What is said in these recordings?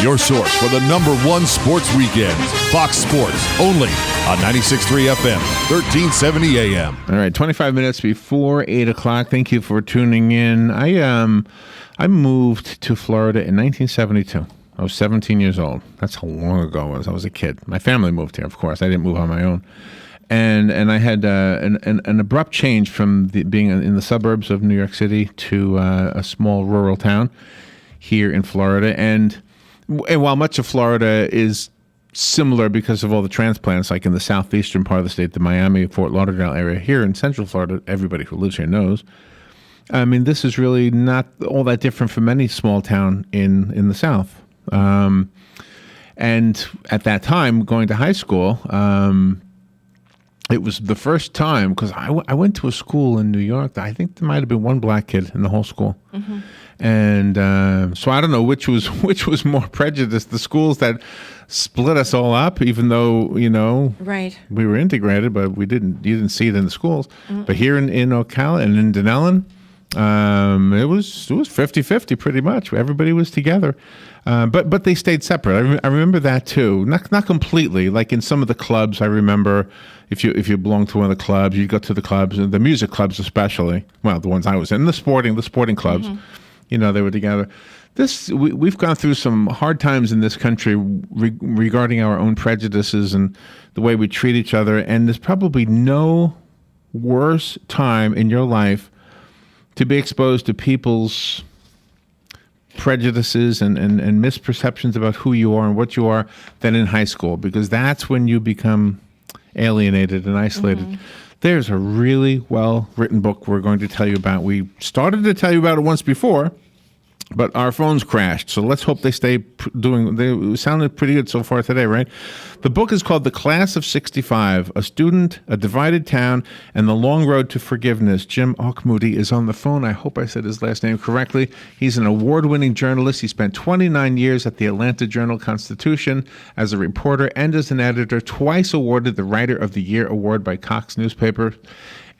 Your source for the #1 sports weekends. Fox Sports, only on 96.3 FM, 1370 AM. All right, 25 minutes before 8 o'clock. Thank you for tuning in. I moved to Florida in 1972. I was 17 years old. That's how long ago it was. I was a kid. My family moved here, of course. I didn't move on my own. And I had an abrupt change from being in the suburbs of New York City to a small rural town here in Florida. And while much of Florida is similar because of all the transplants, like in the southeastern part of the state, the Miami, Fort Lauderdale area, here in Central Florida, everybody who lives here knows. I mean, this is really not all that different from any small town in the South. And at that time, going to high school, it was the first time, because I went to a school in New York that I think there might have been one black kid in the whole school. Mm-hmm. And so I don't know which was more prejudiced, the schools that split us all up, even though, right, we were integrated, but you didn't see it in the schools. Mm-hmm. But here in Ocala and in Denellen, it was 50-50 pretty much. Everybody was together. But they stayed separate. I remember that too. Not completely. Like in some of the clubs, I remember if you belonged to one of the clubs, you'd go to the clubs, the music clubs especially. Well, the ones I was in, the sporting clubs. Mm-hmm. They were together. We've gone through some hard times in this country regarding our own prejudices and the way we treat each other. And there's probably no worse time in your life to be exposed to people's prejudices and misperceptions about who you are and what you are than in high school, because that's when you become alienated and isolated. Mm-hmm. There's a really well-written book we're going to tell you about. We started to tell you about it once before, but our phones crashed. So let's hope they stay they sounded pretty good so far today, right? The book is called The Class of 65, A Student, A Divided Town, and the Long Road to Forgiveness. Jim Auchmutey is on the phone. I hope I said his last name correctly. He's an award-winning journalist. He spent 29 years at the Atlanta Journal-Constitution as a reporter and as an editor, twice awarded the Writer of the Year award by Cox Newspaper.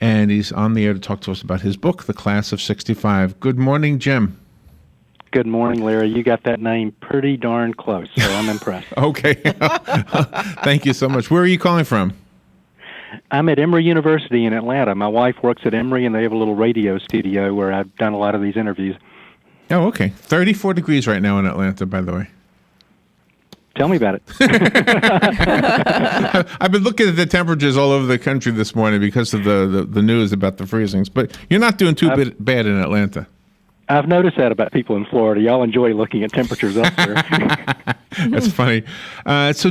And he's on the air to talk to us about his book, The Class of 65. Good morning, Jim. Good morning, Larry. You got that name pretty darn close, so I'm impressed. Okay. Thank you so much. Where are you calling from? I'm at Emory University in Atlanta. My wife works at Emory, and they have a little radio studio where I've done a lot of these interviews. Oh, okay. 34 degrees right now in Atlanta, by the way. Tell me about it. I've been looking at the temperatures all over the country this morning because of the news about the freezings, but you're not doing too bad in Atlanta. I've noticed that about people in Florida. Y'all enjoy looking at temperatures up there. That's funny. So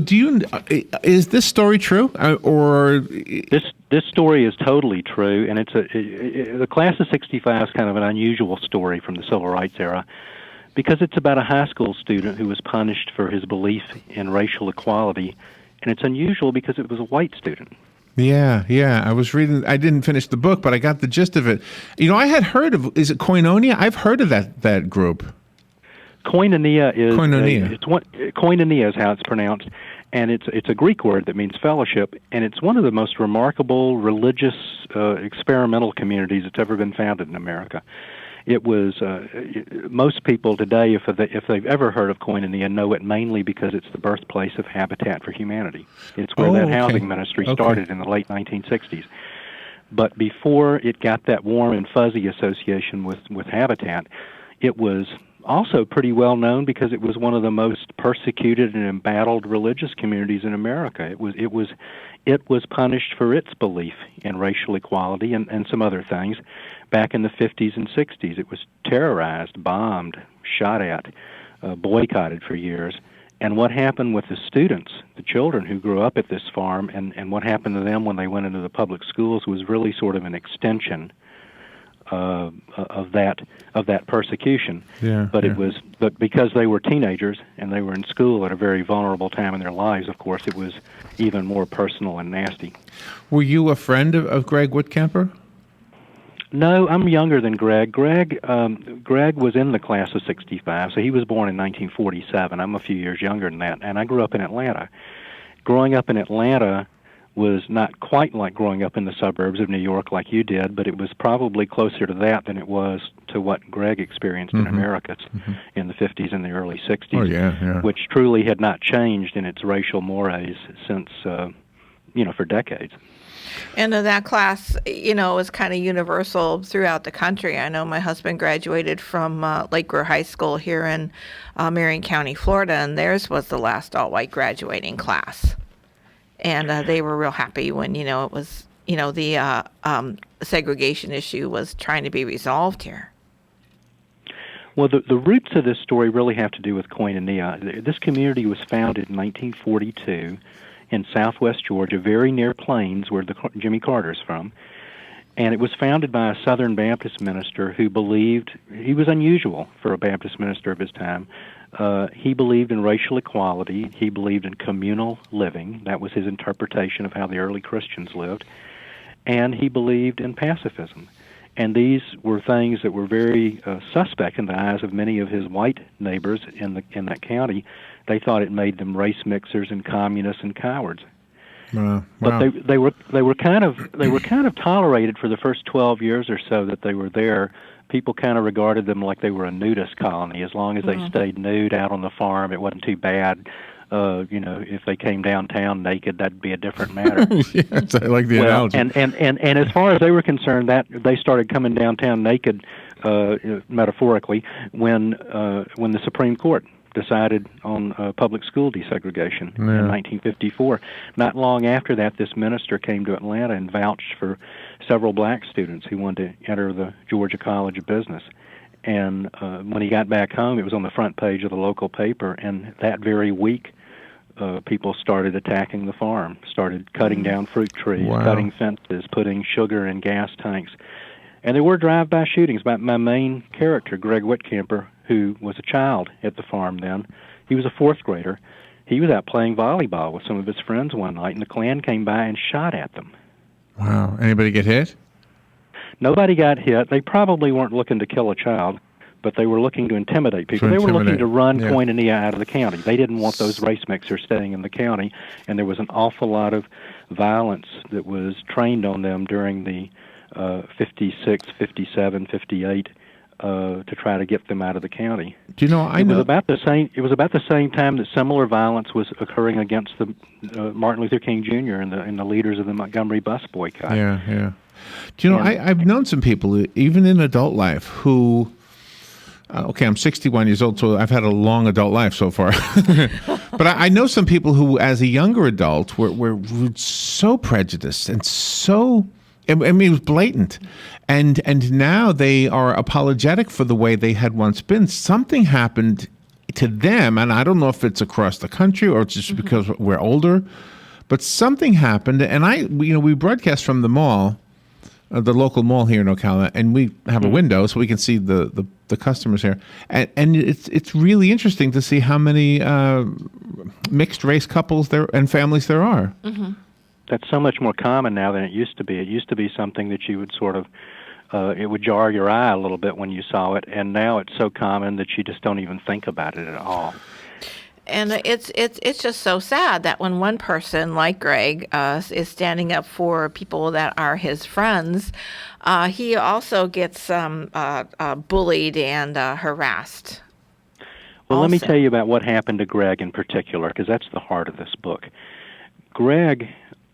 is this story true? Or This story is totally true, and the Class of 65 is kind of an unusual story from the Civil Rights era because it's about a high school student who was punished for his belief in racial equality, and it's unusual because it was a white student. Yeah. I was reading. I didn't finish the book, but I got the gist of it. I had heard of. Is it Koinonia? I've heard of that group. Koinonia is Koinonia is how it's pronounced, and it's a Greek word that means fellowship, and it's one of the most remarkable religious experimental communities that's ever been founded in America. It was most people today, if they've ever heard of Koinonia, know it mainly because it's the birthplace of Habitat for Humanity. It's where that housing ministry started in the late 1960s. But before it got that warm and fuzzy association with Habitat, it was also pretty well known because it was one of the most persecuted and embattled religious communities in America. It was punished for its belief in racial equality and some other things. Back in the 50s and 60s, it was terrorized, bombed, shot at, boycotted for years. And what happened with the students, the children who grew up at this farm, and what happened to them when they went into the public schools was really sort of an extension of that persecution. But because they were teenagers and they were in school at a very vulnerable time in their lives, of course, it was even more personal and nasty. Were you a friend of Greg Whitcamper? No, I'm younger than Greg. Greg was in the Class of 65, so he was born in 1947. I'm a few years younger than that, and I grew up in Atlanta. Growing up in Atlanta was not quite like growing up in the suburbs of New York like you did, but it was probably closer to that than it was to what Greg experienced in America in the 50s and the early 60s, Oh, yeah. which truly had not changed in its racial mores since, for decades. And that class, was kind of universal throughout the country. I know my husband graduated from Lake Greer High School here in Marion County, Florida, and theirs was the last all-white graduating class. And they were real happy when, it was, the segregation issue was trying to be resolved here. Well, the roots of this story really have to do with Koinonia. This community was founded in 1942 in southwest Georgia, very near Plains, where Jimmy Carter's from. And it was founded by a Southern Baptist minister who believed, he was unusual for a Baptist minister of his time. He believed in racial equality. He believed in communal living. That was his interpretation of how the early Christians lived. And he believed in pacifism. And these were things that were very suspect in the eyes of many of his white neighbors in that county. They thought it made them race mixers and communists and cowards. Wow. But they were kind of tolerated for the first 12 years or so that they were there. People kind of regarded them like they were a nudist colony. As long as they stayed nude out on the farm, it wasn't too bad. If they came downtown naked, that'd be a different matter. Yes, I like the analogy. And as far as they were concerned, that they started coming downtown naked, metaphorically, when the Supreme Court decided on public school desegregation in 1954. Not long after that, this minister came to Atlanta and vouched for several black students who wanted to enter the Georgia College of Business. And when he got back home, it was on the front page of the local paper, and that very week, people started attacking the farm, started cutting down fruit trees, cutting fences, putting sugar in gas tanks. And there were drive-by shootings. My main character, Greg Whitcamper, who was a child at the farm then, he was a fourth grader. He was out playing volleyball with some of his friends one night, and the Klan came by and shot at them. Wow. Anybody get hit? Nobody got hit. They probably weren't looking to kill a child, but they were looking to intimidate people. They were looking to run Koinonia out of the county. They didn't want those race mixers staying in the county, and there was an awful lot of violence that was trained on them during the 56, 57, 58 to try to get them out of the county. Do you know? It was about the same time that similar violence was occurring against the Martin Luther King Jr. and the leaders of the Montgomery bus boycott. Yeah. Do you know? I've known some people, even in adult life, who. I'm 61 years old, so I've had a long adult life so far. But I know some people who, as a younger adult, were so prejudiced and so. I mean, it was blatant. And now they are apologetic for the way they had once been. Something happened to them, and I don't know if it's across the country or it's just because we're older, but something happened. And we broadcast from the mall, the local mall here in Ocala, and we have a window so we can see the customers here. And it's really interesting to see how many mixed race couples there and families there are. Mm-hmm. That's so much more common now than it used to be. It used to be something that you would sort of, it would jar your eye a little bit when you saw it, and now it's so common that you just don't even think about it at all. And it's just so sad that when one person like Greg is standing up for people that are his friends, he also gets bullied and harassed. Well, let me tell you about what happened to Greg in particular, because that's the heart of this book. Greg,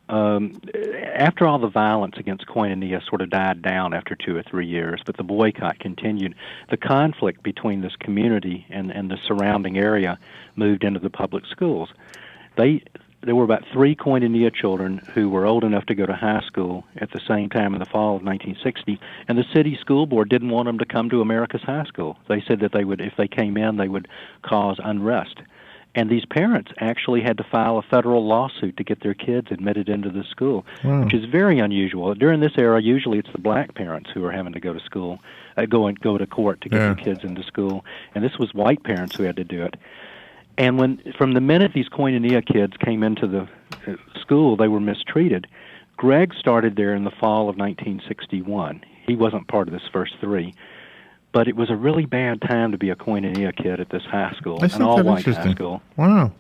after all the violence against Koinonia sort of died down after 2 or 3 years, but the boycott continued, the conflict between this community and the surrounding area moved into the public schools. There were about 3 Koinonia children who were old enough to go to high school at the same time in the fall of 1960, and the city school board didn't want them to come to America's high school. They said that if they came in, they would cause unrest. And these parents actually had to file a federal lawsuit to get their kids admitted into the school, which is very unusual. During this era, usually it's the black parents who are having to go to school, go to court to get their kids into school, and this was white parents who had to do it. And from the minute these Koinonia kids came into the school, they were mistreated. Greg started there in the fall of 1961. He wasn't part of this first 3. But it was a really bad time to be a Koinonia kid at this high school, an all-white high school. Wow.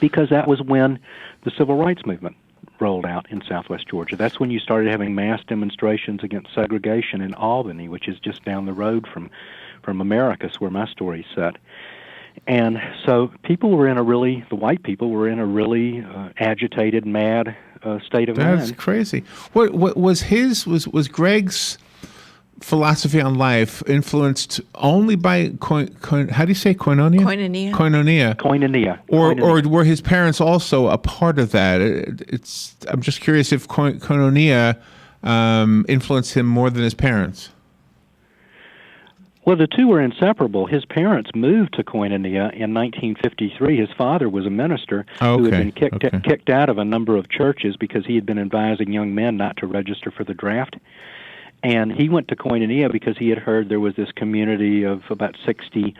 Because that was when the Civil Rights Movement rolled out in southwest Georgia. That's when you started having mass demonstrations against segregation in Albany, which is just down the road from Americus, where my story's set. And so the white people were in a really agitated, mad state of mind. That's crazy. What was Greg's philosophy on life influenced only by how do you say koinonia? Koinonia. Or were his parents also a part of that? I'm just curious if koinonia influenced him more than his parents. Well, the two were inseparable. His parents moved to Koinonia in 1953. His father was a minister who had been kicked out of a number of churches because he had been advising young men not to register for the draft. And he went to Koinonia because he had heard there was this community of about 60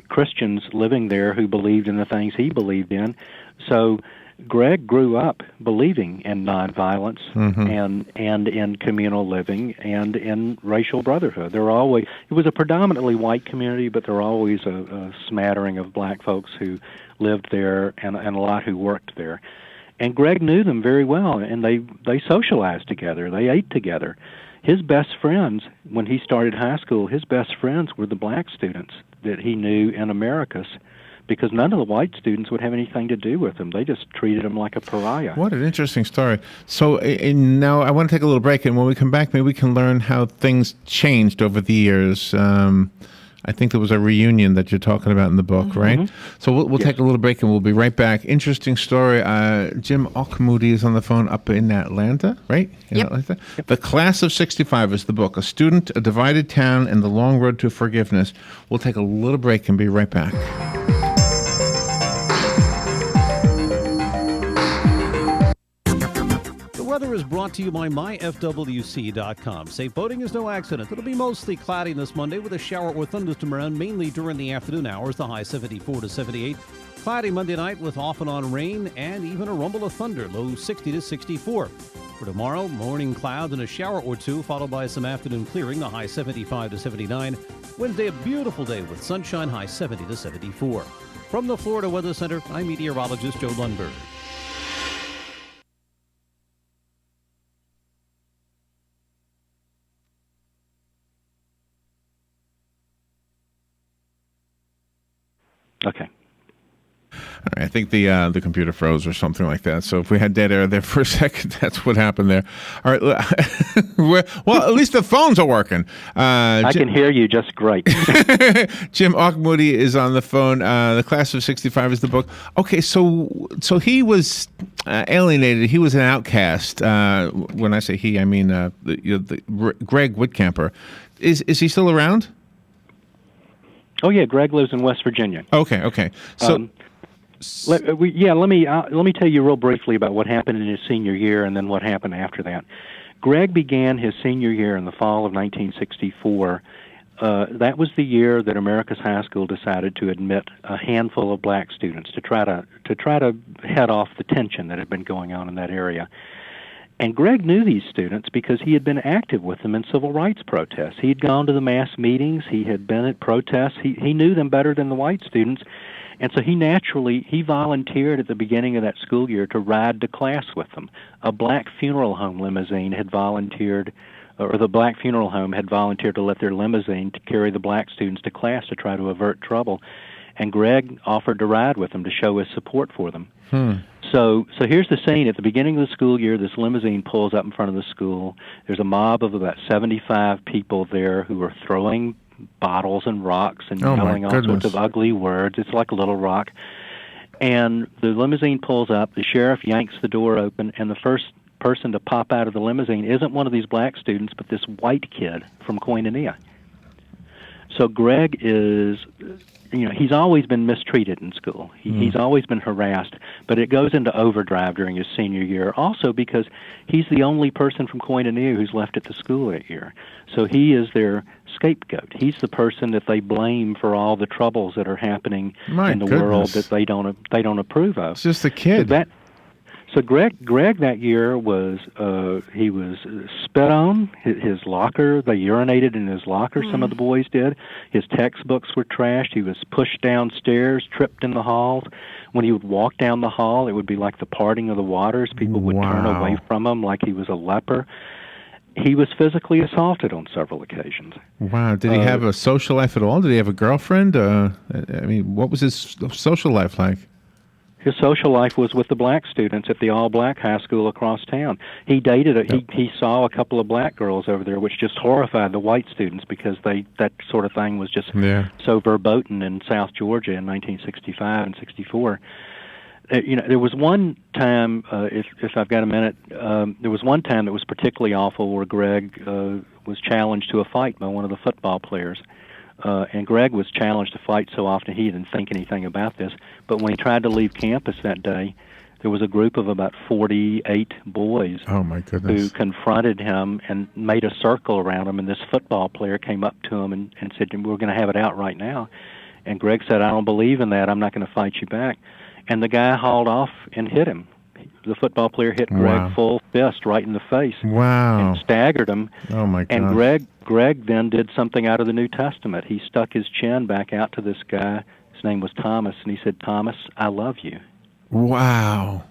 Christians living there who believed in the things he believed in. So Greg grew up believing in nonviolence and in communal living and in racial brotherhood. It was a predominantly white community, but there were always a smattering of black folks who lived there and a lot who worked there. And Greg knew them very well, and they socialized together. They ate together. His best friends, when he started high school, his best friends were the black students that he knew in Americus, because none of the white students would have anything to do with him. They just treated him like a pariah. What an interesting story. So now I want to take a little break, and when we come back, maybe we can learn how things changed over the years. I think there was a reunion that you're talking about in the book, right? So we'll take a little break, and we'll be right back. Interesting story. Jim Auchmutey is on the phone up in Atlanta, right? Atlanta? The Class of 65 is the book. A Student, a Divided Town, and the Long Road to Forgiveness. We'll take a little break and be right back. Weather is brought to you by myfwc.com. Safe boating is no accident. It'll be mostly cloudy this Monday with a shower or thunderstorm around mainly during the afternoon hours, the high 74 to 78. Cloudy Monday night with off and on rain and even a rumble of thunder, low 60 to 64. For tomorrow, morning clouds and a shower or two, followed by some afternoon clearing, the high 75 to 79. Wednesday, a beautiful day with sunshine, high 70 to 74. From the Florida Weather Center, I'm meteorologist Joe Lundberg. Okay. All right, I think the computer froze or something like that. So if we had dead air there for a second, that's what happened there. All right. Well, at least the phones are working. I can hear you just great. Jim Auchmutey is on the phone. The Class of 65 is the book. Okay, so he was alienated. He was an outcast. When I say he, I mean Greg Whitcamper. Is he still around? Oh yeah, Greg lives in West Virginia. Okay. So, let me tell you real briefly about what happened in his senior year, and then what happened after that. Greg began his senior year in the fall of 1964. That was the year that Americus High School decided to admit a handful of black students to try to head off the tension that had been going on in that area. And Greg knew these students because he had been active with them in civil rights protests. He had gone to the mass meetings. He had been at protests. He knew them better than the white students. And so he volunteered at the beginning of that school year to ride to class with them. A black funeral home limousine had volunteered, or the black funeral home had volunteered to let their limousine to carry the black students to class to try to avert trouble. And Greg offered to ride with them to show his support for them. So here's the scene. At the beginning of the school year, this limousine pulls up in front of the school. There's a mob of about 75 people there who are throwing bottles and rocks and yelling all sorts of ugly words. It's like Little Rock. And the limousine pulls up. The sheriff yanks the door open, and the first person to pop out of the limousine isn't one of these black students, but this white kid from Koinonia. So Greg is... he's always been mistreated in school. He's always been harassed, but it goes into overdrive during his senior year, also because he's the only person from Koinonia who's left at the school that year. So he is their scapegoat. He's the person that they blame for all the troubles that are happening in the world that they don't approve of. It's just a kid. So Greg that year was he was spit on. His locker, they urinated in his locker. Some of the boys did. His textbooks were trashed. He was pushed downstairs, tripped in the halls. When he would walk down the hall, it would be like the parting of the waters. People would turn away from him like he was a leper. He was physically assaulted on several occasions. Wow. Did he have a social life at all? Did he have a girlfriend? I mean, what was his social life like? His social life was with the black students at the all-black high school across town. He dated, he saw a couple of black girls over there, which just horrified the white students because that sort of thing was just so verboten in South Georgia in 1965 and 64. There was one time, if I've got a minute, there was one time that was particularly awful where Greg was challenged to a fight by one of the football players. And Greg was challenged to fight so often he didn't think anything about this. But when he tried to leave campus that day, there was a group of about 48 boys who confronted him and made a circle around him. And this football player came up to him and said, "We're going to have it out right now." And Greg said, "I don't believe in that. I'm not going to fight you back." And the guy hauled off and hit him. The football player hit Greg full fist right in the face and staggered him. Oh, my God. And Greg then did something out of the New Testament. He stuck his chin back out to this guy. His name was Thomas, and he said, "Thomas, I love you." Wow.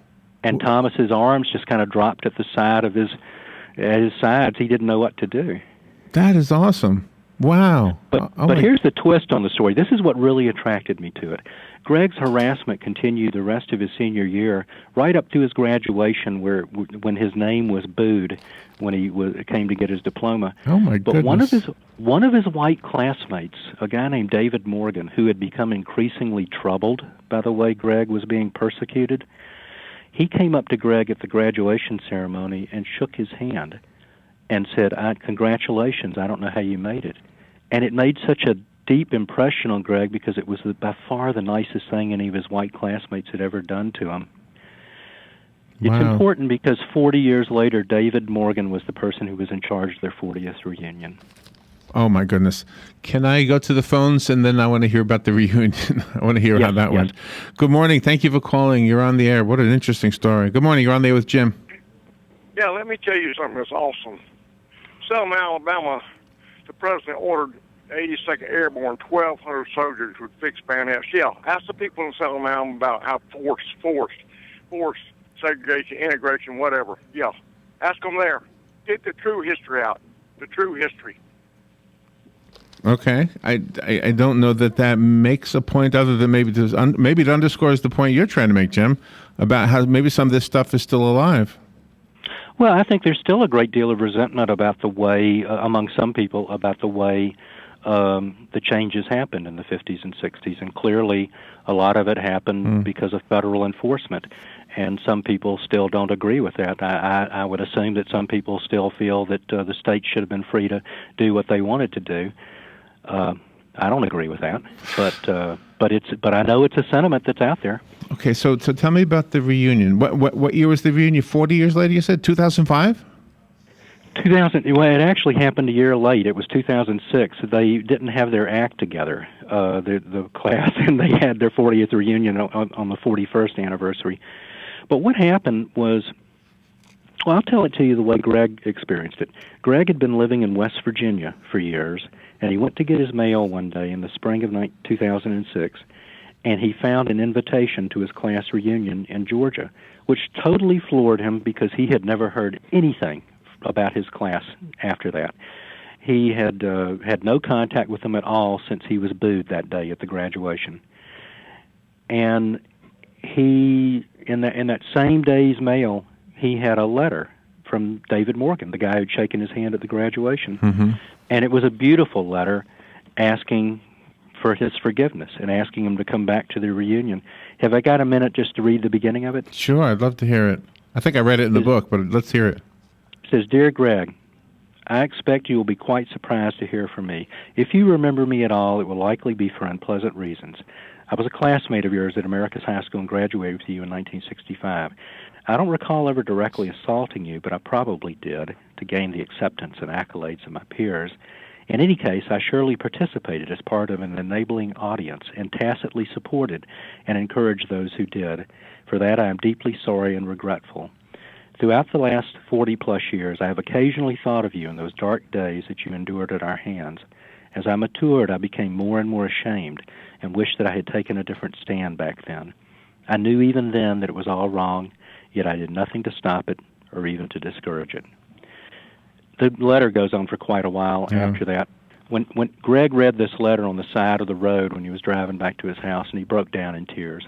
And Thomas's arms just kind of dropped at the side of his sides. He didn't know what to do. That is awesome. Wow. But here's the twist on the story. This is what really attracted me to it. Greg's harassment continued the rest of his senior year, right up to his graduation, when his name was booed when he came to get his diploma. Oh my goodness! But one of his white classmates, a guy named David Morgan, who had become increasingly troubled by the way Greg was being persecuted, he came up to Greg at the graduation ceremony and shook his hand and said, "Congratulations! I don't know how you made it," and it made such a deep impression on Greg because it was by far the nicest thing any of his white classmates had ever done to him. It's important because 40 years later, David Morgan was the person who was in charge of their 40th reunion. Oh, my goodness. Can I go to the phones, and then I want to hear about the reunion? I want to hear how that went. Good morning. Thank you for calling. You're on the air. What an interesting story. Good morning. You're on the air with Jim. Yeah, let me tell you something that's awesome. Selma, Alabama, the president ordered 82nd Airborne, 1,200 soldiers with fixed bayonets. Yeah, ask the people in Selma Alabama about how forced segregation, integration, whatever. Yeah, ask them there. Get the true history out, the true history. Okay, I don't know that makes a point other than maybe it underscores the point you're trying to make, Jim, about how maybe some of this stuff is still alive. Well, I think there's still a great deal of resentment about the way, among some people, about the way the changes happened in the 50s and 60s, and clearly a lot of it happened because of federal enforcement, and some people still don't agree with that. I would assume that some people still feel that the state should have been free to do what they wanted to do. I don't agree with that, but I know it's a sentiment that's out there. Okay, so tell me about the reunion. What year was the reunion? 40 years later, you said? 2005? 2000. Well, it actually happened a year late. It was 2006. They didn't have their act together, the class, and they had their 40th reunion on the 41st anniversary. But what happened was, well, I'll tell it to you the way Greg experienced it. Greg had been living in West Virginia for years, and he went to get his mail one day in the spring of 2006, and he found an invitation to his class reunion in Georgia, which totally floored him because he had never heard anything about his class after that. He had had no contact with them at all since he was booed that day at the graduation. And he, in that same day's mail, he had a letter from David Morgan, the guy who'd shaken his hand at the graduation. Mm-hmm. And it was a beautiful letter asking for his forgiveness and asking him to come back to the reunion. Have I got a minute just to read the beginning of it? Sure, I'd love to hear it. I think I read it in the book, but let's hear it. It says, "Dear Greg, I expect you will be quite surprised to hear from me. If you remember me at all, it will likely be for unpleasant reasons. I was a classmate of yours at America's High School and graduated with you in 1965. I don't recall ever directly assaulting you, but I probably did to gain the acceptance and accolades of my peers. In any case, I surely participated as part of an enabling audience and tacitly supported and encouraged those who did. For that, I am deeply sorry and regretful. Throughout the last 40-plus years, I have occasionally thought of you in those dark days that you endured at our hands. As I matured, I became more and more ashamed and wished that I had taken a different stand back then. I knew even then that it was all wrong, yet I did nothing to stop it or even to discourage it. The letter goes on for quite a while after that. When Greg read this letter on the side of the road when he was driving back to his house, and he broke down in tears.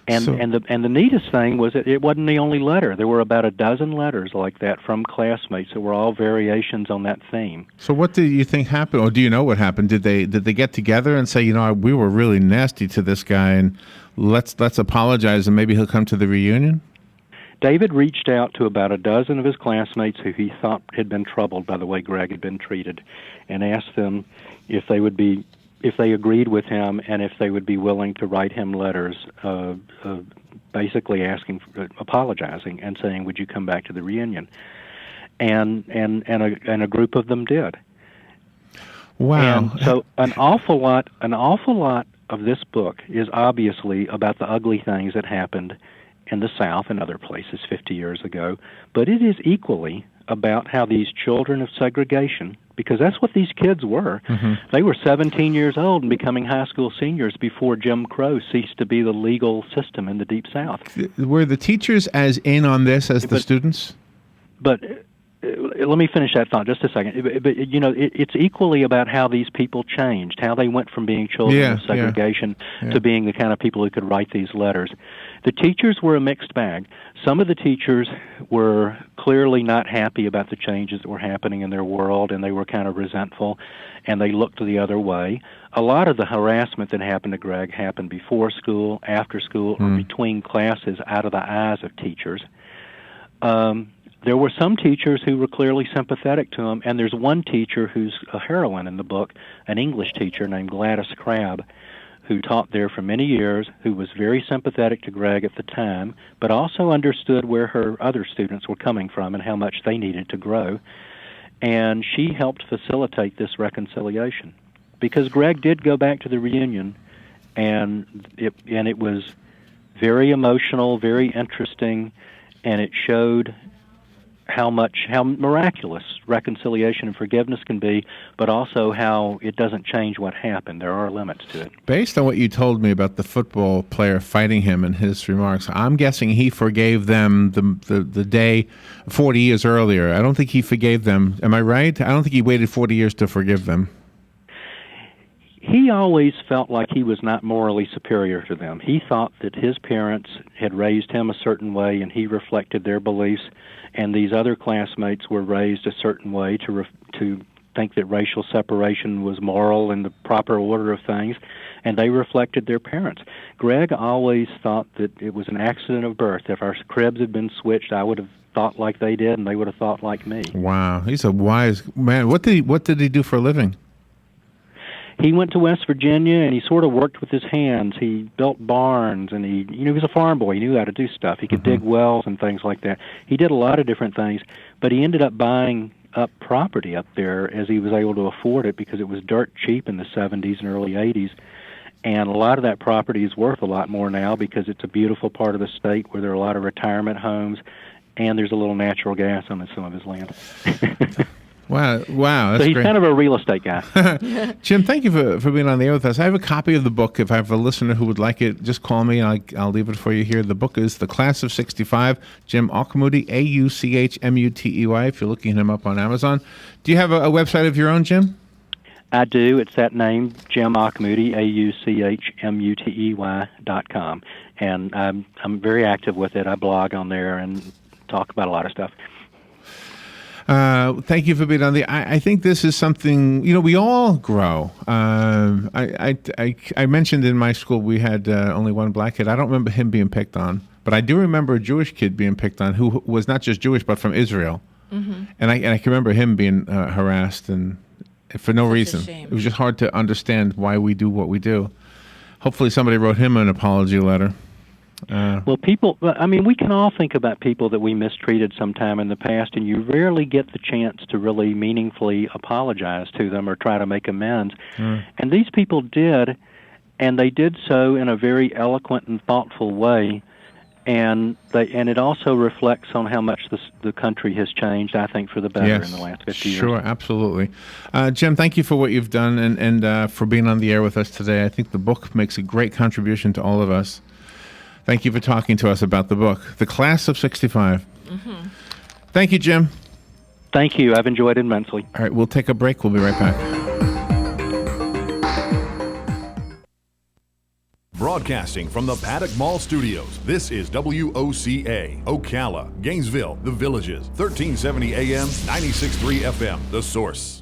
And the neatest thing was that it wasn't the only letter. There were about a dozen letters like that from classmates that were all variations on that theme. So what do you think happened, or do you know what happened? Did they get together and say, we were really nasty to this guy, and let's apologize, and maybe he'll come to the reunion? David reached out to about a dozen of his classmates who he thought had been troubled by the way Greg had been treated, and asked them if they agreed with him and if they would be willing to write him letters, basically apologizing and saying, "Would you come back to the reunion?" And a group of them did. Wow! And so an awful lot of this book is obviously about the ugly things that happened in the South and other places 50 years ago, but it is equally about how these children of segregation, because that's what these kids were. Mm-hmm. They were 17 years old and becoming high school seniors before Jim Crow ceased to be the legal system in the Deep South. Were the teachers as in on this as the students? But let me finish that thought just a second. But it's equally about how these people changed, how they went from being children of segregation to being the kind of people who could write these letters. The teachers were a mixed bag. Some of the teachers were clearly not happy about the changes that were happening in their world, and they were kind of resentful, and they looked the other way. A lot of the harassment that happened to Greg happened before school, after school, or between classes out of the eyes of teachers. There were some teachers who were clearly sympathetic to him, and there's one teacher who's a heroine in the book, an English teacher named Gladys Crabb, who taught there for many years, who was very sympathetic to Greg at the time, but also understood where her other students were coming from and how much they needed to grow. And she helped facilitate this reconciliation. Because Greg did go back to the reunion, and it was very emotional, very interesting, and it showed how miraculous reconciliation and forgiveness can be, but also how it doesn't change what happened. There are limits to it. Based on what you told me about the football player fighting him and his remarks, I'm guessing he forgave them the day 40 years earlier. I don't think he forgave them. Am I right? I don't think he waited 40 years to forgive them. He always felt like he was not morally superior to them. He thought that his parents had raised him a certain way, and he reflected their beliefs, and these other classmates were raised a certain way to think that racial separation was moral in the proper order of things, and they reflected their parents. Greg always thought that it was an accident of birth. If our cribs had been switched, I would have thought like they did, and they would have thought like me. Wow, he's a wise man. What did he do for a living? He went to West Virginia, and he sort of worked with his hands. He built barns, and he was a farm boy. He knew how to do stuff. He could dig wells and things like that. He did a lot of different things, but he ended up buying up property up there as he was able to afford it because it was dirt cheap in the 70s and early 80s. And a lot of that property is worth a lot more now because it's a beautiful part of the state where there are a lot of retirement homes, and there's a little natural gas on some of his land. Wow, that's so he's great. kind of a real estate guy. Jim, thank you for being on the air with us. I have a copy of the book. If I have a listener who would like it, just call me. I'll leave it for you here. The book is The Class of 65, Jim Auchmutey, Auchmutey, if you're looking him up on Amazon. Do you have a website of your own, Jim? I do. It's that name, Jim Auchmutey, Auchmutey.com. And I'm very active with it. I blog on there and talk about a lot of stuff. Thank you for being on the. I think this is something we all grow. I mentioned in my school we had only one black kid. I don't remember him being picked on, but I do remember a Jewish kid being picked on who was not just Jewish but from Israel, and I can remember him being harassed and for no reason. It was just hard to understand why we do what we do. Hopefully, somebody wrote him an apology letter. Well, we can all think about people that we mistreated sometime in the past, and you rarely get the chance to really meaningfully apologize to them or try to make amends. And these people did, and they did so in a very eloquent and thoughtful way. And it also reflects on how much the country has changed, I think, for the better in the last 50 years. Sure, absolutely. Jim, thank you for what you've done and for being on the air with us today. I think the book makes a great contribution to all of us. Thank you for talking to us about the book, The Class of 65. Mm-hmm. Thank you, Jim. Thank you. I've enjoyed it immensely. All right, we'll take a break. We'll be right back. Broadcasting from the Paddock Mall Studios, this is WOCA, Ocala, Gainesville, The Villages, 1370 AM, 96.3 FM, The Source.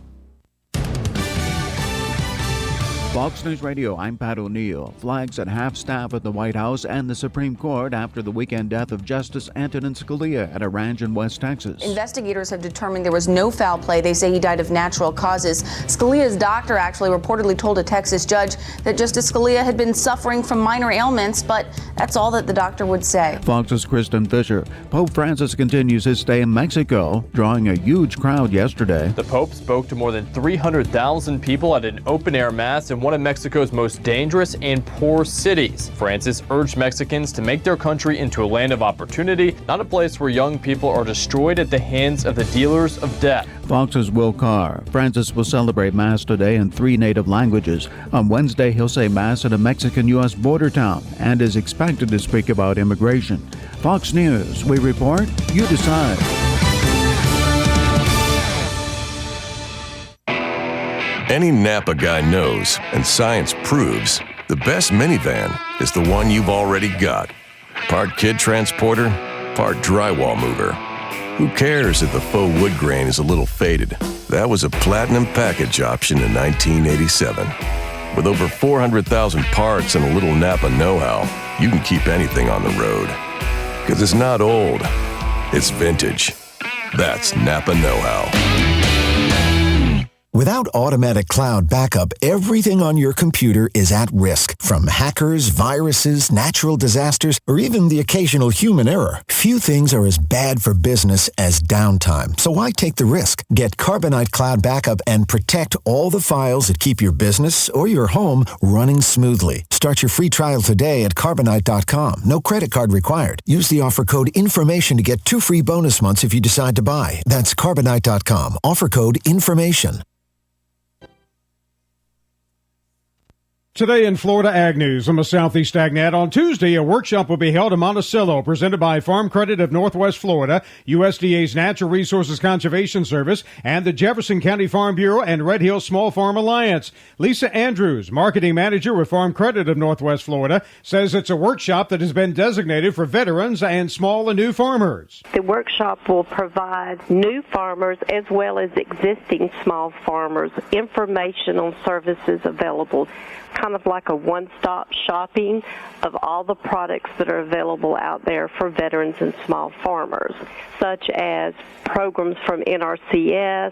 Fox News Radio, I'm Pat O'Neill. Flags at half-staff at the White House and the Supreme Court after the weekend death of Justice Antonin Scalia at a ranch in West Texas. Investigators have determined there was no foul play. They say he died of natural causes. Scalia's doctor actually reportedly told a Texas judge that Justice Scalia had been suffering from minor ailments, but that's all that the doctor would say. Fox's Kristen Fisher. Pope Francis continues his stay in Mexico, drawing a huge crowd yesterday. The Pope spoke to more than 300,000 people at an open-air mass in one of Mexico's most dangerous and poor cities. Francis urged Mexicans to make their country into a land of opportunity, not a place where young people are destroyed at the hands of the dealers of death. Fox's Will Carr. Francis will celebrate Mass today in 3 native languages. On Wednesday, he'll say Mass in a Mexican-U.S. border town and is expected to speak about immigration. Fox News, we report, you decide. Any Napa guy knows, and science proves, the best minivan is the one you've already got. Part kid transporter, part drywall mover. Who cares if the faux wood grain is a little faded? That was a platinum package option in 1987. With over 400,000 parts and a little Napa know-how, you can keep anything on the road. Because it's not old, it's vintage. That's Napa know-how. Without automatic cloud backup, everything on your computer is at risk. From hackers, viruses, natural disasters, or even the occasional human error. Few things are as bad for business as downtime. So why take the risk? Get Carbonite Cloud Backup and protect all the files that keep your business or your home running smoothly. Start your free trial today at Carbonite.com. No credit card required. Use the offer code INFORMATION to get 2 free bonus months if you decide to buy. That's Carbonite.com. Offer code INFORMATION. Today in Florida Ag News, I'm a Southeast AgNet. On Tuesday, a workshop will be held in Monticello, presented by Farm Credit of Northwest Florida, USDA's Natural Resources Conservation Service, and the Jefferson County Farm Bureau and Red Hill Small Farm Alliance. Lisa Andrews, marketing manager with Farm Credit of Northwest Florida, says it's a workshop that has been designated for veterans and small and new farmers. The workshop will provide new farmers as well as existing small farmers information on services available, kind of like a one-stop shopping of all the products that are available out there for veterans and small farmers, such as programs from NRCS,